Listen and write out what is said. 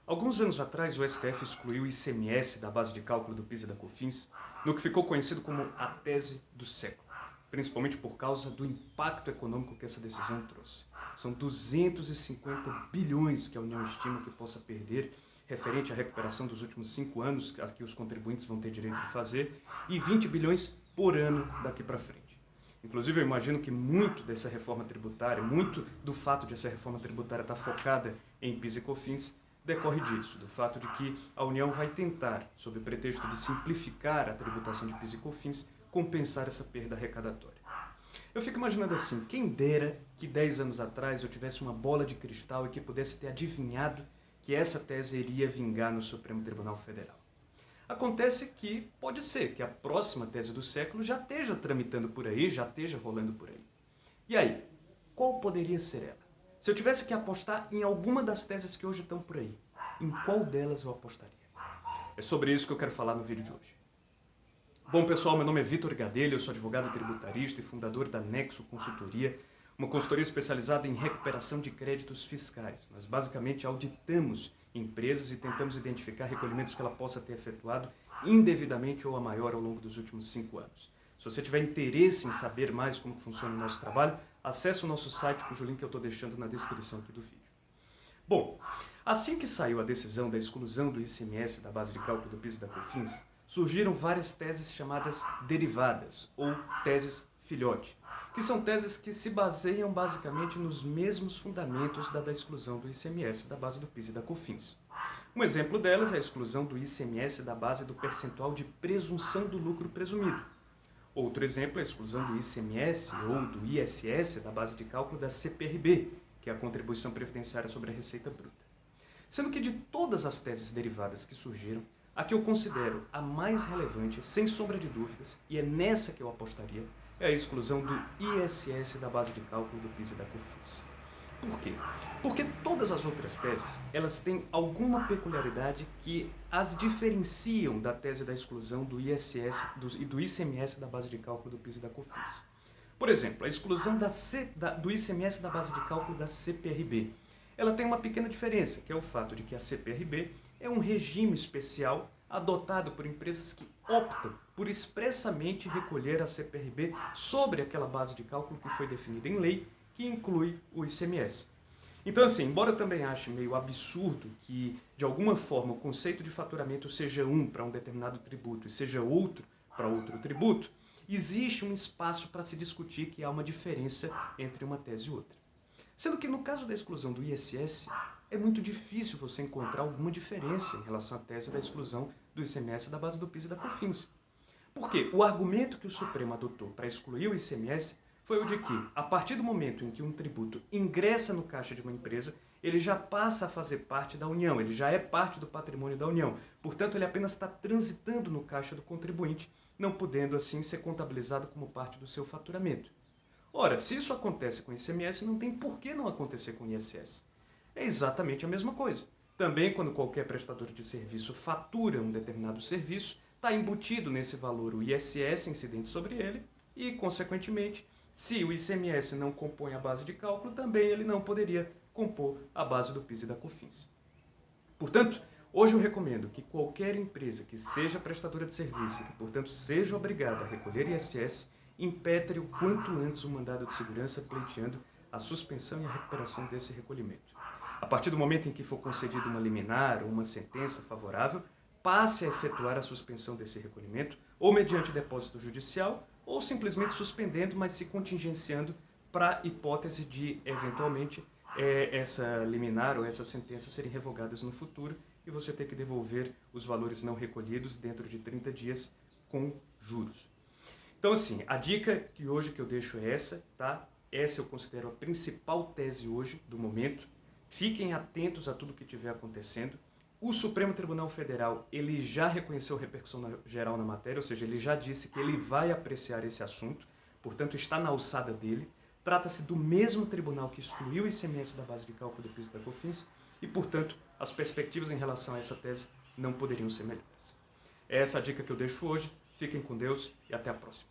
Alguns anos atrás, o STF excluiu o ICMS da base de cálculo do PIS e da COFINS, no que ficou conhecido como a tese do século, principalmente por causa do impacto econômico que essa decisão trouxe. São 250 bilhões que a União estima que possa perder referente à recuperação dos últimos 5 anos, que os contribuintes vão ter direito de fazer, e 20 bilhões por ano daqui para frente. Inclusive, eu imagino que muito dessa reforma tributária, muito do fato de essa reforma tributária estar focada em PIS e COFINS, decorre disso, do fato de que a União vai tentar, sob o pretexto de simplificar a tributação de PIS e COFINS, compensar essa perda arrecadatória. Eu fico imaginando assim, quem dera que 10 anos atrás eu tivesse uma bola de cristal e que pudesse ter adivinhado que essa tese iria vingar no Supremo Tribunal Federal. Acontece que pode ser que a próxima tese do século já esteja tramitando por aí, já esteja rolando por aí. E aí, qual poderia ser ela? Se eu tivesse que apostar em alguma das teses que hoje estão por aí, em qual delas eu apostaria? É sobre isso que eu quero falar no vídeo de hoje. Bom, pessoal, meu nome é Vitor Gadelha, eu sou advogado tributarista e fundador da Nexo Consultoria, uma consultoria especializada em recuperação de créditos fiscais. Nós basicamente auditamos empresas e tentamos identificar recolhimentos que ela possa ter efetuado indevidamente ou a maior ao longo dos últimos 5 anos. Se você tiver interesse em saber mais como funciona o nosso trabalho, acesse o nosso site, cujo link eu estou deixando na descrição aqui do vídeo. Bom, assim que saiu a decisão da exclusão do ICMS da base de cálculo do PIS e da COFINS, surgiram várias teses chamadas derivadas, ou teses filhote, que são teses que se baseiam basicamente nos mesmos fundamentos da exclusão do ICMS da base do PIS e da COFINS. Um exemplo delas é a exclusão do ICMS da base do percentual de presunção do lucro presumido. Outro exemplo é a exclusão do ICMS ou do ISS da base de cálculo da CPRB, que é a Contribuição Previdenciária sobre a Receita Bruta. Sendo que de todas as teses derivadas que surgiram, a que eu considero a mais relevante, sem sombra de dúvidas, e é nessa que eu apostaria, é a exclusão do ISS da base de cálculo do PIS e da COFINS. Por quê? Porque todas as outras teses, elas têm alguma peculiaridade que as diferenciam da tese da exclusão do ISS e do ICMS da base de cálculo do PIS e da COFINS. Por exemplo, a exclusão do ICMS da base de cálculo da CPRB. Ela tem uma pequena diferença, que é o fato de que a CPRB é um regime especial adotado por empresas que optam por expressamente recolher a CPRB sobre aquela base de cálculo que foi definida em lei, que inclui o ICMS. Então, assim, embora eu também ache meio absurdo que, de alguma forma, o conceito de faturamento seja um para um determinado tributo e seja outro para outro tributo, existe um espaço para se discutir que há uma diferença entre uma tese e outra. Sendo que, no caso da exclusão do ISS, é muito difícil você encontrar alguma diferença em relação à tese da exclusão do ICMS da base do PIS e da COFINS. Por quê? O argumento que o Supremo adotou para excluir o ICMS foi o de que, a partir do momento em que um tributo ingressa no caixa de uma empresa, ele já passa a fazer parte da União, ele já é parte do patrimônio da União. Portanto, ele apenas está transitando no caixa do contribuinte, não podendo assim ser contabilizado como parte do seu faturamento. Ora, se isso acontece com o ICMS, não tem por que não acontecer com o ISS. É exatamente a mesma coisa. Também, quando qualquer prestador de serviço fatura um determinado serviço, está embutido nesse valor o ISS incidente sobre ele e, consequentemente, se o ICMS não compõe a base de cálculo, também ele não poderia compor a base do PIS e da COFINS. Portanto, hoje eu recomendo que qualquer empresa que seja prestadora de serviço e que, portanto, seja obrigada a recolher ISS, impetre o quanto antes o mandado de segurança pleiteando a suspensão e a recuperação desse recolhimento. A partir do momento em que for concedida uma liminar ou uma sentença favorável, passe a efetuar a suspensão desse recolhimento, ou mediante depósito judicial, ou simplesmente suspendendo, mas se contingenciando para a hipótese de, eventualmente, essa liminar ou essa sentença serem revogadas no futuro e você ter que devolver os valores não recolhidos dentro de 30 dias com juros. Então, assim, a dica que hoje que eu deixo é essa, tá? Essa eu considero a principal tese hoje, do momento. Fiquem atentos a tudo que estiver acontecendo. O Supremo Tribunal Federal, ele já reconheceu repercussão geral na matéria, ou seja, ele já disse que ele vai apreciar esse assunto, portanto, está na alçada dele. Trata-se do mesmo tribunal que excluiu o ICMS da base de cálculo do PIS e da COFINS e, portanto, as perspectivas em relação a essa tese não poderiam ser melhores. É essa a dica que eu deixo hoje. Fiquem com Deus e até a próxima.